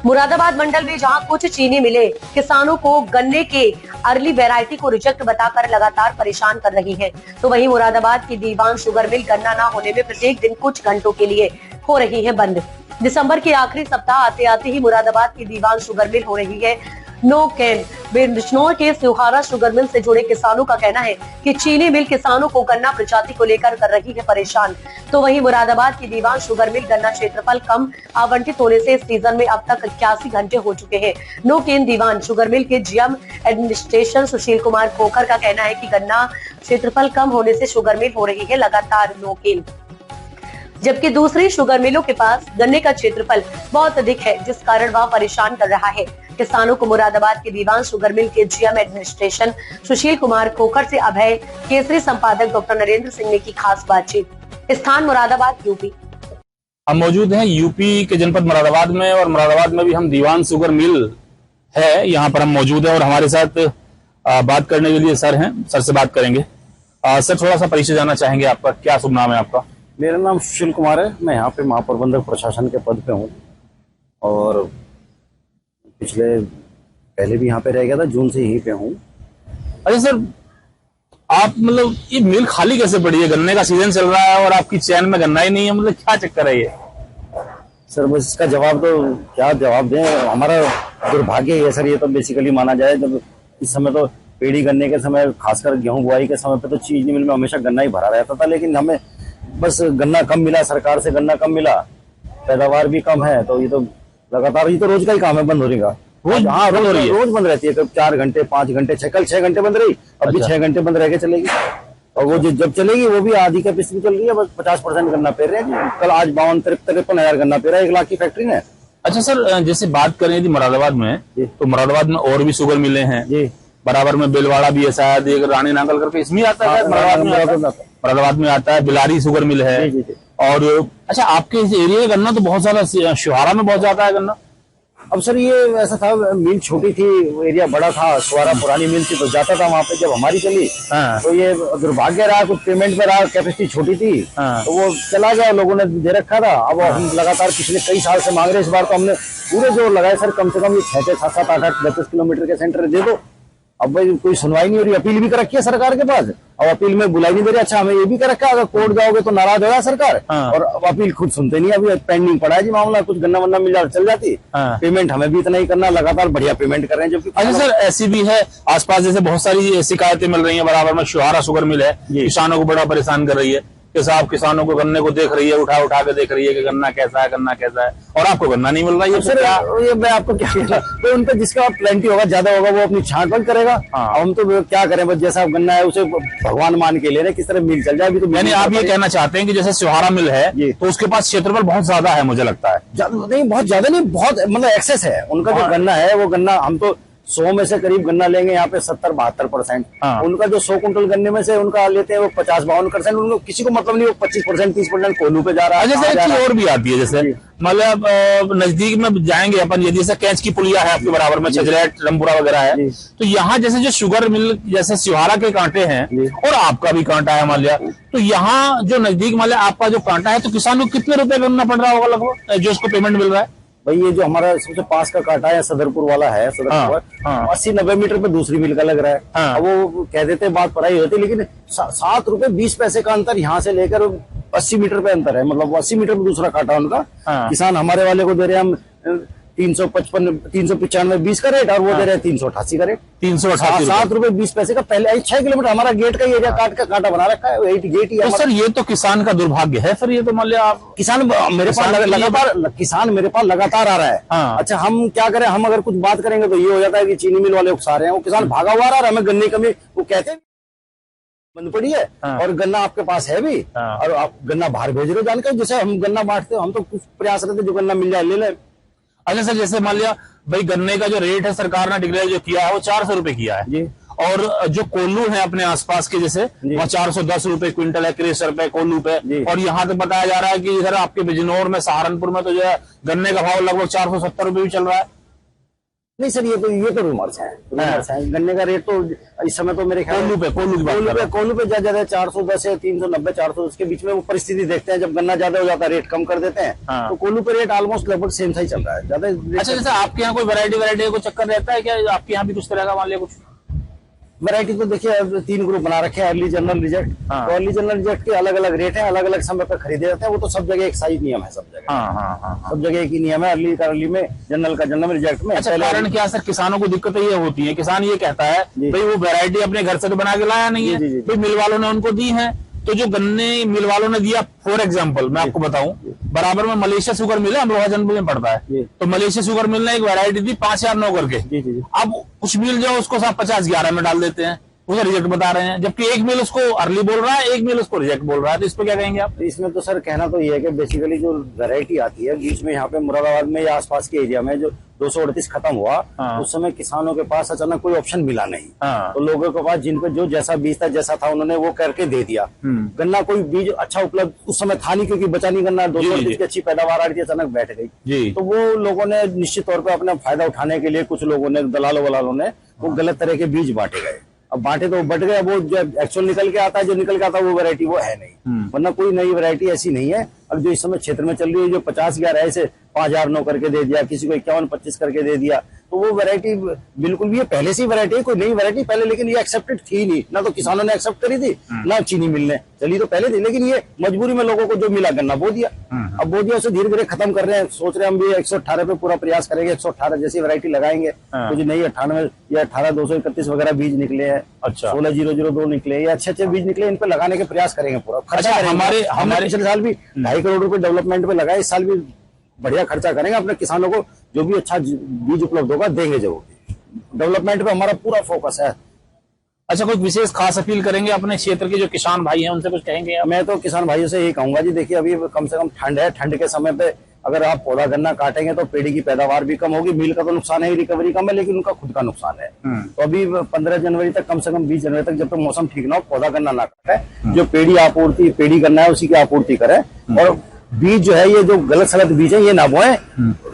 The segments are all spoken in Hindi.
मुरादाबाद मंडल में जहां कुछ चीनी मिले किसानों को गन्ने के अर्ली वैरायटी को रिजेक्ट बताकर लगातार परेशान कर रही हैं, तो वहीं मुरादाबाद की दीवान शुगर मिल गन्ना न होने में प्रत्येक दिन कुछ घंटों के लिए हो रही है बंद। दिसंबर के आखिरी सप्ताह आते आते ही मुरादाबाद की दीवान शुगर मिल हो रही है नो कैन। बिजनौर के सिहारा शुगर मिल से जुड़े किसानों का कहना है कि चीनी मिल किसानों को गन्ना प्रजाति को लेकर कर रही है परेशान, तो वहीं मुरादाबाद की दीवान शुगर मिल गन्ना क्षेत्रफल कम आवंटित होने से इस सीजन में अब तक 81 घंटे हो चुके हैं। नो कैन दीवान शुगर मिल के जीएम एडमिनिस्ट्रेशन सुशील कुमार खोखर का कहना है कि गन्ना क्षेत्रफल कम होने से शुगर मिल हो रही है लगातार नो कैन, जबकि दूसरी शुगर मिलों के पास गन्ने का क्षेत्रफल बहुत अधिक है, जिस कारण वह परेशान कर रहा है किसानों को। मुरादाबाद के दीवान शुगर मिल के जीएम एडमिनिस्ट्रेशन सुशील कुमार खोखर से अभय केसरी संपादक डॉक्टर नरेंद्र सिंह ने की खास बातचीत। स्थान मुरादाबाद यूपी। हम मौजूद हैं यूपी के जनपद मुरादाबाद में, और मुरादाबाद में भी हम दीवान शुगर मिल है, यहाँ पर हम मौजूद है और हमारे साथ बात करने के लिए सर हैं। सर से बात करेंगे। सर, थोड़ा सा परिचय जानना चाहेंगे आपका, क्या शुभ नाम है आपका? मेरा नाम सुशील कुमार है। मैं यहाँ पे महाप्रबंधक प्रशासन के पद पे हूँ और पहले भी यहाँ पे रह गया था, जून से यहीं पे हूँ। अच्छा सर, आप मतलब ये मिल खाली कैसे पड़ी है? गन्ने का सीजन चल रहा है और आपकी चैन में गन्ना ही नहीं है, मतलब क्या चक्कर है ये? सर बस इसका जवाब तो क्या जवाब दें, हमारा दुर्भाग्य है सर। ये तो बेसिकली माना जाए, जब इस समय तो पेड़ी गन्ने के समय, खासकर गेहूं बुआई के समय पे तो चीनी मिल में हमेशा गन्ना ही भरा रहता था, लेकिन हमें बस गन्ना कम मिला, सरकार से गन्ना कम मिला, पैदावार भी कम है, तो ये तो लगातार ये तो रोज का ही काम है बंद होने का। हाँ, रोज बंद रहती है, कब 4 घंटे 5 घंटे कल 6 घंटे बंद रही, अब भी 6 घंटे बंद रह के चलेगी। और वो जब चलेगी वो भी आधी कैपेसिटी चल रही है, बस 50% गन्ना पेर रहे हैं। कल आज 52-53 हजार गन्ना पेरा 1 लाख की फैक्ट्री ने। अच्छा सर, जैसे बात करें यदि मुरादाबाद में, तो मुरादाबाद में और भी शुगर मिले हैं जी, बराबर में बिलवाड़ा भी है, शायद एक रानी नांगल करके इसमें आता है, मुरादाबाद में आता है, बिलारी शुगर मिल है। जी। और अच्छा, आपके इस एरिया का गन्ना तो बहुत ज्यादा, शुहारा में बहुत ज्यादा है गन्ना। अब सर ये ऐसा था, मिल छोटी थी, एरिया बड़ा था, शुहारा पुरानी मिल थी तो जाता था वहाँ पे। जब हमारी चली तो ये दुर्भाग्य रहा, कुछ पेमेंट में रहा, कैपेसिटी छोटी थी तो वो चला गया, लोगों ने दे रखा था। अब हम लगातार पिछले कई साल से मांग रहे, इस बार तो हमने पूरे जोर लगाए सर, कम से कम ये 6, 7, 8, 10 किलोमीटर के सेंटर दे दो। अब भाई कोई सुनवाई नहीं हो रही, अपील भी कर रखी है सरकार के पास, और अपील में बुलाई नहीं दे रही। अच्छा, हमें ये भी कर रखा है, अगर कोर्ट जाओगे तो नाराज होगा सरकार, और अब अपील खुद सुनते नहीं। अभी पेंडिंग पड़ा है जी मामला, कुछ गन्ना वन्ना मिल जाए चल जाती, पेमेंट हमें भी इतना ही करना, लगातार बढ़िया पेमेंट कर रहे हैं। जबकि अच्छा सर, ऐसी भी है आसपास, जैसे बहुत सारी शिकायतें मिल रही है, बराबर में शुहारा शुगर मिल है, किसानों को बड़ा परेशाान कर रही है कि साहब किसानों को गन्ने को देख रही है, उठा उठा के देख रही है कि गन्ना कैसा है, गन्ना कैसा है, और आपको गन्ना नहीं मिल रहा है। सर ये मैं आपको क्या कहूँ, तो उन पे जिसका प्लेंटी होगा, ज्यादा होगा, वो अपनी छांट बंद करेगा। हम तो क्या करें, बस जैसा गन्ना है उसे भगवान मान के ले रहे, किस तरह मिल चल जाए। अभी तो यानी आप ये कहना चाहते हैं कि जैसे शुहारा मिल है तो उसके पास क्षेत्रफल बहुत ज्यादा है, मुझे लगता है। नहीं, बहुत ज्यादा नहीं, बहुत मतलब एक्सेस है उनका। जो गन्ना है वो गन्ना, हम तो 100 में से करीब गन्ना लेंगे यहाँ पे 70-72%। उनका जो 100 कुंटल गन्ने में से उनका लेते हैं वो 50-52%। उनको किसी को मतलब नहीं, वो 25% 30% कोल्हू पे जा रहा है। जैसे एक चीज और भी आती है, जैसे मतलब नजदीक में जाएंगे अपन, यदि जैसे कैंच की पुलिया है आपके बराबर में, छजरेट रंपुरा वगैरह है, तो यहाँ जैसे जो शुगर मिल, जैसे सिहारा के कांटे हैं और आपका भी कांटा है मान लिया, तो यहाँ जो नजदीक मान लिया आपका जो कांटा है, तो किसान को कितने रुपए करना पड़ रहा होगा लगभग, जो उसको पेमेंट मिल रहा है? भाई ये जो हमारा सबसे पास का कांटा है सदरपुर वाला है, सदरपुर 80-90 मीटर पे दूसरी मिल का लग रहा है। अब वो कह देते बात पढ़ाई होती, लेकिन 7 रुपए 20 पैसे का अंतर यहाँ से लेकर 80 मीटर पे अंतर है। मतलब 80 मीटर पे दूसरा कांटा उनका। किसान हमारे वाले को दे रहे हैं हम 395 20 का रेट, और वो दे रहे हैं 388 का रेट। 388 7 रुपए 20 पैसे का। पहले 6 किलोमीटर हमारा गेट का एरिया काट का कांटा बना रखा है, गेट ही। तो सर ये तो किसान का दुर्भाग्य है सर, ये तो मान लिया आप, किसान मेरे पास लगातार आ रहा है। अच्छा, हम क्या करें, हम अगर कुछ बात करेंगे तो ये हो जाता है कि चीनी मिल वाले उकसा रहे हैं, वो किसान भागा हुआ रहा है, हमें गन्ने कमी, वो कहते हैं बंद पड़ी है और गन्ना आपके पास है भी, और आप गन्ना बाहर भेज रहे हो जानकर। जैसे हम गन्ना बांटते हो, हम तो कुछ प्रयास रहते जो गन्ना मिल जाए ले ले। अच्छा सर, जैसे मान लिया भाई गन्ने का जो रेट है सरकार ने डिक्लेयर जो किया है वो 400 रुपए किया है जी, और जो कोल्लू है अपने आसपास के जैसे वहाँ 410 रुपए क्विंटल है, 63 रुपए कोल्लू पे। और यहाँ तो बताया जा रहा है कि इधर आपके बिजनौर में, सहारनपुर में तो जो है गन्ने का भाव लगभग 470 रुपए भी चल रहा है। नहीं सर, ये तो रूमर्स है, रूमर्स है। गन्ने का रेट तो इस समय तो मेरे ख्याल कोल्हू पे ज्यादा 410 है, 390 410 के बीच में वो परिस्थिति देखते हैं। जब गन्ना ज्यादा हो जाता है रेट कम कर देते हैं। तो कोल्हू पे रेट ऑलमोस्ट लगभग सेम सा ही चल रहा है, ज्यादा। अच्छा, जैसे आपके यहाँ कोई वैरायटी को चक्कर रहता है क्या? आपके यहाँ भी कुछ तरह का मान लिया कुछ वैरायटी तो देखिए 3 ग्रुप बना रखे हैं, अर्ली, जनरल, रिजेक्ट। तो अर्ली, जनरल, रिजेक्ट के अलग अलग रेट है, अलग अलग समय पर खरीदे जाते हैं। वो तो सब जगह एक साइज नियम है, सब जगह। सब जगह एक ही नियम है, अर्ली का अर्ली में, जनरल का जनरल में, रिजेक्ट में। अच्छा, कारण क्या सर? किसानों को दिक्कत ये होती है, किसान ये कहता है भाई वो वैरायटी अपने घर से तो बना के लाया नहीं है, भाई मिल वालों ने उनको दी है। तो जो गन्ने मिल वालों ने दिया, फॉर एग्जाम्पल मैं आपको बताऊं, बराबर में मलेशिया शुगर मिल है, अमरोहा जनपद में पड़ता है। तो मलेशिया शुगर मिल ने एक वैरायटी दी 5009 करके। अब कुछ मिल जो उसको 5011 में डाल देते हैं, उसे रिजेक्ट बता रहे हैं, जबकि एक मिल उसको अर्ली बोल रहा है, एक मिल उसको रिजेक्ट बोल रहा है। तो इस पे क्या कहेंगे आप? इसमें तो सर कहना तो ये है कि बेसिकली जो वैरायटी आती है बीच में, यहाँ पे मुरादाबाद में या आसपास के एरिया में जो 238 खत्म हुआ, उस समय किसानों के पास अचानक कोई ऑप्शन मिला नहीं। तो लोगों के पास जिन पे जो जैसा बीज था, जैसा था, उन्होंने वो करके दे दिया। गन्ना कोई बीज अच्छा उपलब्ध उस समय था नहीं, क्योंकि बचा नहीं गन्ना। 238 की अच्छी पैदावार आ रही थी, अचानक बैठ गई। तो वो लोगों ने निश्चित तौर पर अपना फायदा उठाने के लिए कुछ लोगों ने, दलालों वलालों ने, वो गलत तरह के बीज बांटे गए। अब बांटे तो बट गए, वो जो एक्चुअल निकल के आता है, जो निकल के आता है वो वैरायटी वो है नहीं। वरना कोई नई वैरायटी ऐसी नहीं है। अब जो इस समय क्षेत्र में चल रही है, जो 5011 ऐसे 5009 करके दे दिया, किसी को 5125 करके दे दिया, तो वो वैरायटी बिल्कुल भी ये पहले से वैरायटी है, कोई नई वैरायटी पहले, लेकिन ये एक्सेप्टेड थी नहीं, ना तो किसानों ने एक्सेप्ट करी थी, ना चीनी मिल ने चली तो पहले थी, लेकिन ये मजबूरी में लोगों को जो मिला गन्ना बो दिया। अब बो दिया, उसे धीरे धीरे खत्म कर रहे हैं। सोच रहे हैं हम भी 118 पे पूरा प्रयास करेंगे, 118 जैसी वैरायटी लगाएंगे। कुछ नई 98 या 18231 वगैरह बीज निकले हैं। अच्छा, 16002 निकले, या अच्छे बीज निकले, इन पे लगाने के प्रयास करेंगे पूरा खर्चा। हमारे पिछले साल भी 2.5 करोड़ रुपए डेवलपमेंट पे लगाए, इस साल भी बढ़िया खर्चा करेंगे। अपने किसानों को जो भी अच्छा बीज उपलब्ध होगा देंगे जरूर। डेवलपमेंट पे हमारा पूरा फोकस है। अच्छा, कोई विशेष खास अपील करेंगे अपने क्षेत्र के जो किसान भाई हैं, उनसे कुछ कहेंगे? मैं तो किसान भाइयों से यही कहूंगा जी, देखिए अभी कम से कम ठंड है, ठंड के समय पे अगर आप पौधा गन्ना काटेंगे तो पेड़ी की पैदावार भी कम होगी। मिल का तो नुकसान है, रिकवरी कम है, लेकिन उनका खुद का नुकसान है। तो अभी 15 जनवरी तक, कम से कम 20 जनवरी तक, जब तक मौसम ठीक ना हो, पौधा गन्ना ना काटे। जो पेड़ी गन्ना है उसी की आपूर्ति करें। और बीज जो है, ये जो गलत सलत बीज है ये ना बोए,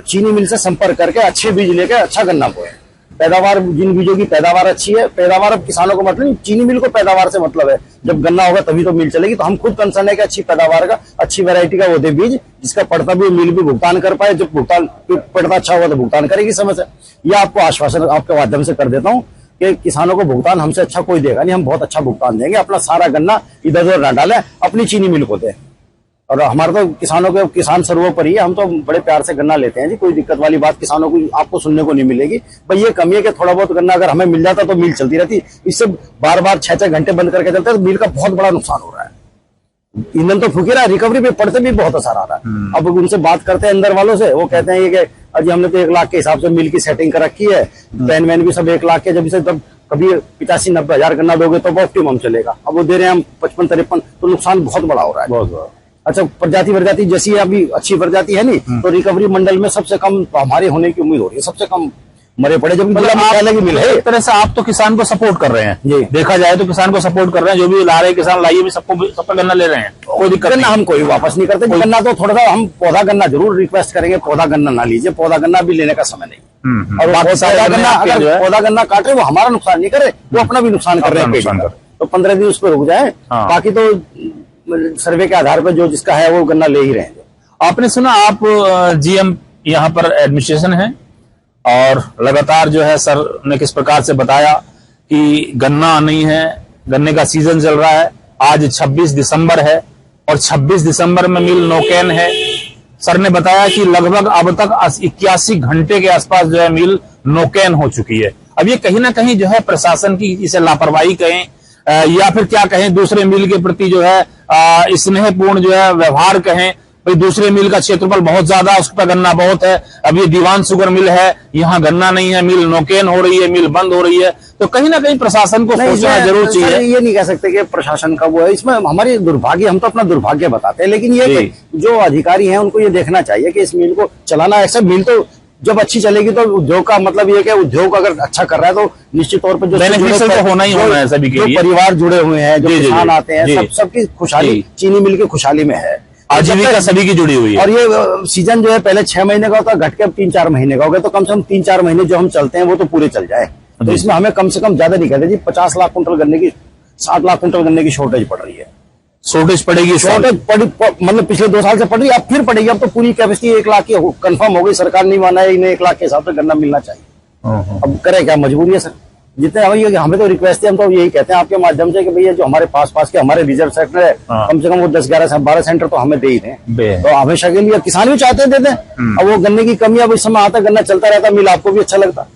चीनी मिल से संपर्क करके अच्छे बीज लेके अच्छा गन्ना बोए। पैदावार, जिन बीजों की पैदावार अच्छी है, पैदावार अब किसानों को मतलब नहीं, चीनी मिल को पैदावार से मतलब है। जब गन्ना होगा तभी तो मिल चलेगी। तो हम खुद कंसर्न है कि अच्छी पैदावार का, अच्छी वैरायटी का वो दे बीज, जिसका पड़ता भी मिल भी भुगतान कर पाए। जब भुगतान पड़ता अच्छा होगा तो भुगतान करेगी समय से। यह आपको आश्वासन आपके माध्यम से कर देता हूँ कि किसानों को भुगतान हमसे अच्छा कोई देगा नहीं। हम बहुत अच्छा भुगतान देंगे। अपना सारा गन्ना इधर उधर न डाले, अपनी चीनी मिल को दे। और हमारा तो किसानों के, किसान सर्वोपरि है। हम तो बड़े प्यार से गन्ना लेते हैं जी, कोई दिक्कत वाली बात किसानों को आपको सुनने को नहीं मिलेगी। भाई ये कमी है कि थोड़ा बहुत गन्ना अगर हमें मिल जाता तो मिल चलती रहती। इससे बार बार 6-6 घंटे बंद करके चलते हैं तो मिल का बहुत बड़ा नुकसान हो रहा है। ईंधन तो फूक रहा है, रिकवरी पे पड़ते भी बहुत असर आ रहा है। अब उनसे बात करते हैं अंदर वालों से, वो कहते हैं कि अजी हमने तो 1 लाख के हिसाब से मिल की सेटिंग कर रखी है, पैन वैन भी सब 1 लाख के, जब इसे तब कभी 85-90 हजार गन्ना दोगे तो ऑप्टिमम चलेगा। अब वो दे रहे हैं हम 55-53, तो नुकसान बहुत बड़ा हो रहा है, बहुत बड़ा। अच्छा, प्रजाति जैसी अभी अच्छी प्रजाति है नहीं, तो रिकवरी मंडल में सबसे कम हमारे होने की उम्मीद हो रही है, सबसे कम मरे पड़े। जब मिल है, एक तरह से आप तो किसान को सपोर्ट कर रहे हैं जी। देखा जाए तो किसान को सपोर्ट कर रहे हैं, जो भी ला रहे किसान लाइए भी सबका गन्ना ले रहे हैं, कोई दिक्कत नहीं। हम कोई वापस नहीं करते गन्ना। तो थोड़ा सा हम पौधा गन्ना जरूर रिक्वेस्ट करेंगे, पौधा गन्ना ना लीजिए, पौधा गन्ना भी लेने का समय नहीं। और पौधा गन्ना काट रहे, वो हमारा नुकसान नहीं करे, वो अपना भी नुकसान कर रहे हैं। तो 15 दिन उस पर रुक जाए, बाकी तो सर्वे के आधार पर जो जिसका है वो गन्ना ले ही रहे हैं। आपने सुना, आप जीएम यहाँ पर एडमिनिस्ट्रेशन है, और लगातार जो है सर ने किस प्रकार से बताया कि गन्ना नहीं है, गन्ने का सीजन चल रहा है। आज 26 दिसंबर है और 26 दिसंबर में मिल नौकेन है। सर ने बताया कि लगभग अब तक 81 घंटे के आसपास जो है मिल नौकेन हो चुकी है। अब ये कहीं ना कहीं जो है प्रशासन की, इसे लापरवाही कहें या फिर क्या कहें, दूसरे मिल के प्रति जो है स्नेहपूर्ण जो है व्यवहार कहें। भाई दूसरे मिल का क्षेत्रफल बहुत ज्यादा, उस पर गन्ना बहुत है। अब ये दीवान शुगर मिल है, यहाँ गन्ना नहीं है, मिल नौकेन हो रही है, मिल बंद हो रही है। तो कहीं ना कहीं प्रशासन को सोचना जरूर चाहिए। ये नहीं कह सकते कि प्रशासन का वो है, इसमें हमारी दुर्भाग्य, हम तो अपना दुर्भाग्य बताते हैं, लेकिन ये जो अधिकारी हैं उनको ये देखना चाहिए कि इस मिल को चलाना ऐसा। मिल तो जब अच्छी चलेगी तो उद्योग का मतलब ये कि उद्योग अगर अच्छा कर रहा है तो निश्चित तौर पर जो बेनिफिशियल तो होना ही होना है सभी के लिए। परिवार जुड़े हुए हैं, जो किसान आते हैं, सबकी खुशहाली चीनी मिल की खुशहाली में है। आजीविका सभी की जुड़ी हुई है। और ये सीजन जो है पहले 6 महीने का होता, घट के अब 3-4 महीने का हो गया, तो कम से कम 3-4 महीने जो हम चलते हैं वो तो पूरे चल जाए। तो इसमें हमें कम से कम ज्यादा नहीं कहते जी, 50 लाख कुंटल गन्ने की, 60 लाख कुंटल गन्ने की शॉर्टेज पड़ रही है। शॉर्टेज पड़ेगी, शॉर्टेज पड़ी, मतलब पिछले 2 साल से पड़ रही है, अब फिर पड़ेगी। अब तो पूरी कैपेसिटी 1 लाख की कंफर्म हो गई, सरकार नहीं माना है, इन्हें 1 लाख के हिसाब से गन्ना मिलना चाहिए। अब करे क्या, मजबूरी है सर। जितने हमें तो रिक्वेस्ट है, हम तो यही कहते हैं आपके माध्यम से कि भैया जो हमारे पास के हमारे रिजर्व सेक्टर है, कम से कम वो 10-11-12 सेंटर तो हमें दे ही दें। तो हमेशा के लिए किसान भी चाहते दे दें। अब वो गन्ने की कमी, अब इस समय आता गन्ना चलता रहता, मिल आपको भी अच्छा लगता।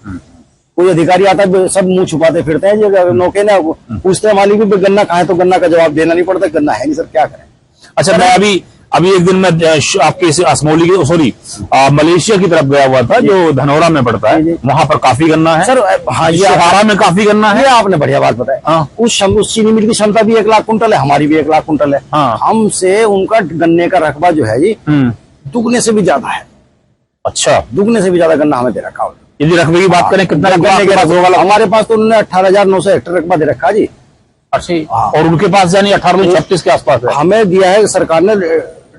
कोई अधिकारी आता है, सब मुंह छुपाते फिरते हैं, जो नौके ना पूछते हैं मालिक भी गन्ना कहाँ है, तो गन्ना का जवाब देना नहीं पड़ता, गन्ना है नहीं सर, क्या करें। अच्छा, मैं अभी एक दिन में आपके असमोली की, सॉरी, मलेशिया की तरफ गया हुआ था, जो धनौरा में पड़ता है, वहां पर काफी गन्ना है सर। हाँ, ये सहारा में काफी गन्ना है। ये आपने बढ़िया बात बताया। उस चीनी मिल की क्षमता भी 1 लाख कुंटल है, हमारी भी 1 लाख कुंटल है। हमसे उनका गन्ने का रकबा जो है जी दुगने से भी ज्यादा है। अच्छा, दुगने से भी ज्यादा गन्ना हमें दे रखा है। यदि रकबे की बात करें, कितना रकबा हमारे पास तो उन्होंने 18,900 हेक्टेयर रकबा दे रखा जी। अच्छा, और उनके पास यानी 1836 के आसपास है। हमें दिया है सरकार ने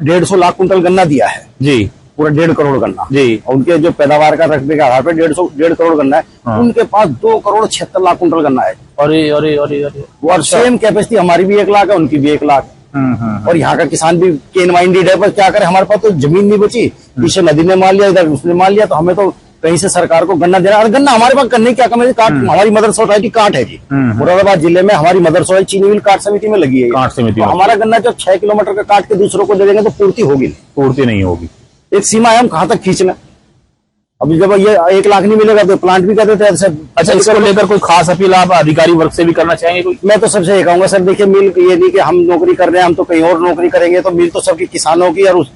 150 लाख कुंटल गन्ना दिया है जी, पूरा 1.5 करोड़ गन्ना जी। उनके जो पैदावार का रकबे के आधार पर 1.5 करोड़ गन्ना है। उनके पास 2 करोड़ 76 लाख कुंटल गन्ना है। अरे अरे अरे अरे, और सेम कैपेसिटी हमारी भी 1 लाख है, उनकी भी 1 लाख। और यहाँ का किसान भी केन माइंडेड है, पर क्या करे, हमारे पास तो जमीन नहीं बची, पीछे नदी ने मान लिया, इधर उसने मान लिया, तो हमें तो कहीं से सरकार को गन्ना देना। और गन्ना हमारे पास गन्ने क्या कम है, काट हमारी मदर सोसाइटी काट है जी। मुरादाबाद जिले में हमारी मदर सोसाइटी चीनी मिल काट समिति में लगी है। काट समिति, तो हमारा गन्ना जब 6 किलोमीटर का काट के दूसरों को दे देंगे तो पूर्ति होगी नहीं, पूर्ति नहीं होगी। एक सीमा है, हम कहाँ तक खींच लें। अभी जब ये 1 लाख नहीं मिलेगा तो प्लांट भी कर देते हैं। अच्छा, इसको लेकर कोई खास अपील आप अधिकारी वर्ग से भी करना चाहेंगे कोई? मैं तो सबसे ये कहूंगा सर, देखिए मिल ये नहीं कि हम नौकरी कर रहे हैं, हम तो कहीं और नौकरी करेंगे, तो मिल तो सबकी किसानों की और उस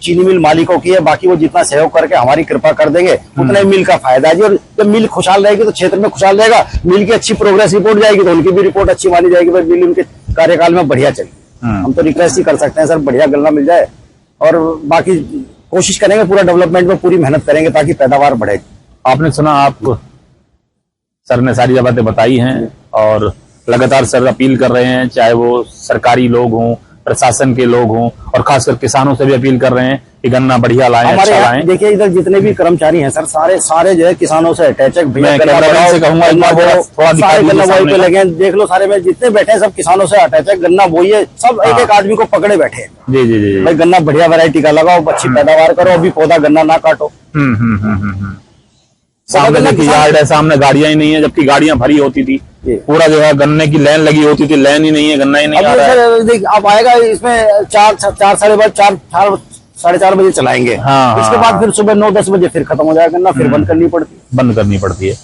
चीनी मिल मालिकों की है। बाकी वो जितना सहयोग करके हमारी कृपा कर देंगे उतना ही मिल का फायदा है जी। और जब मिल खुशहाल रहेगी तो क्षेत्र में खुशहाल रहेगा, मिल की अच्छी प्रोग्रेस रिपोर्ट जाएगी तो उनकी भी रिपोर्ट अच्छी मानी जाएगी, भाई मिल उनके कार्यकाल में बढ़िया चलेगी। हम तो रिक्वेस्ट ही कर सकते हैं सर, बढ़िया गन्ना मिल जाए, और बाकी कोशिश करेंगे पूरा डेवलपमेंट में पूरी मेहनत करेंगे ताकि पैदावार बढ़े। आपने सुना, आप सर ने सारी बातें बताई हैं और लगातार सर अपील कर रहे हैं, चाहे वो सरकारी लोग हों, प्रशासन के लोग हों, और खासकर किसानों से भी अपील कर रहे हैं कि गन्ना बढ़िया लाएं, अच्छा लाएं। देखिए इधर जितने भी कर्मचारी हैं सर, सारे जो है किसानों से अटैच है। मैं कहूंगा सारे गन्ना बोई पे लगे हैं, देख लो सारे में जितने बैठे हैं सब किसानों से अटैच है। गन्ना बोई है, सब एक आदमी को पकड़े बैठे हैं। जी जी जी, भाई गन्ना बढ़िया वैरायटी का लगाओ, अच्छी पैदावार करो, अभी पौधा गन्ना ना काटो। सामने देखिए यार्ड है, सामने गाड़ियां ही नहीं है, जबकि गाड़ियां भरी होती थी, पूरा जो है गन्ने की लाइन लगी होती थी, लाइन ही नहीं है, गन्ना ही नहीं आ रहा है। अब आएगा इसमें 4-4:30 बजे चलाएंगे। इसके बाद फिर सुबह 9-10 बजे फिर खत्म हो जाएगा गन्ना, फिर बंद करनी पड़ती है।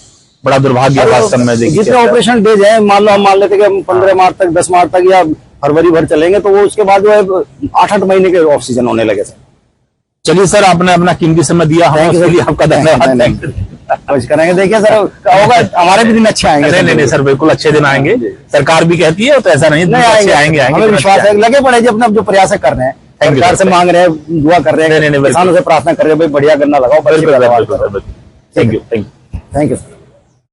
बड़ा दुर्भाग्य वास्तव में। जितने ऑपरेशन डेज है, मान लो हम मान लेते कि 15 मार्च तक, 10 मार्च तक या फरवरी भर चलेंगे, तो वो उसके बाद जो है 8-8 महीने के ऑफ सीजन होने लगे सर। चलिए सर, आपने अपना कीमती समय दिया, आपका धन्यवाद। कुछ करेंगे, देखिए सर होगा, हमारे भी दिन अच्छे आएंगे। नहीं सर, बिल्कुल अच्छे दिन आएंगे। सरकार भी कहती है तो ऐसा नहीं आएंगे, हमें विश्वास है, लगे पड़े जी अपना जो प्रयास कर रहे हैं, सरकार से मांग रहे हैं, दुआ कर रहे हैं, किसानों से प्रार्थना कर रहे हैं, भाई बढ़िया गन्ना लगाओ। Thank you. Thank you sir.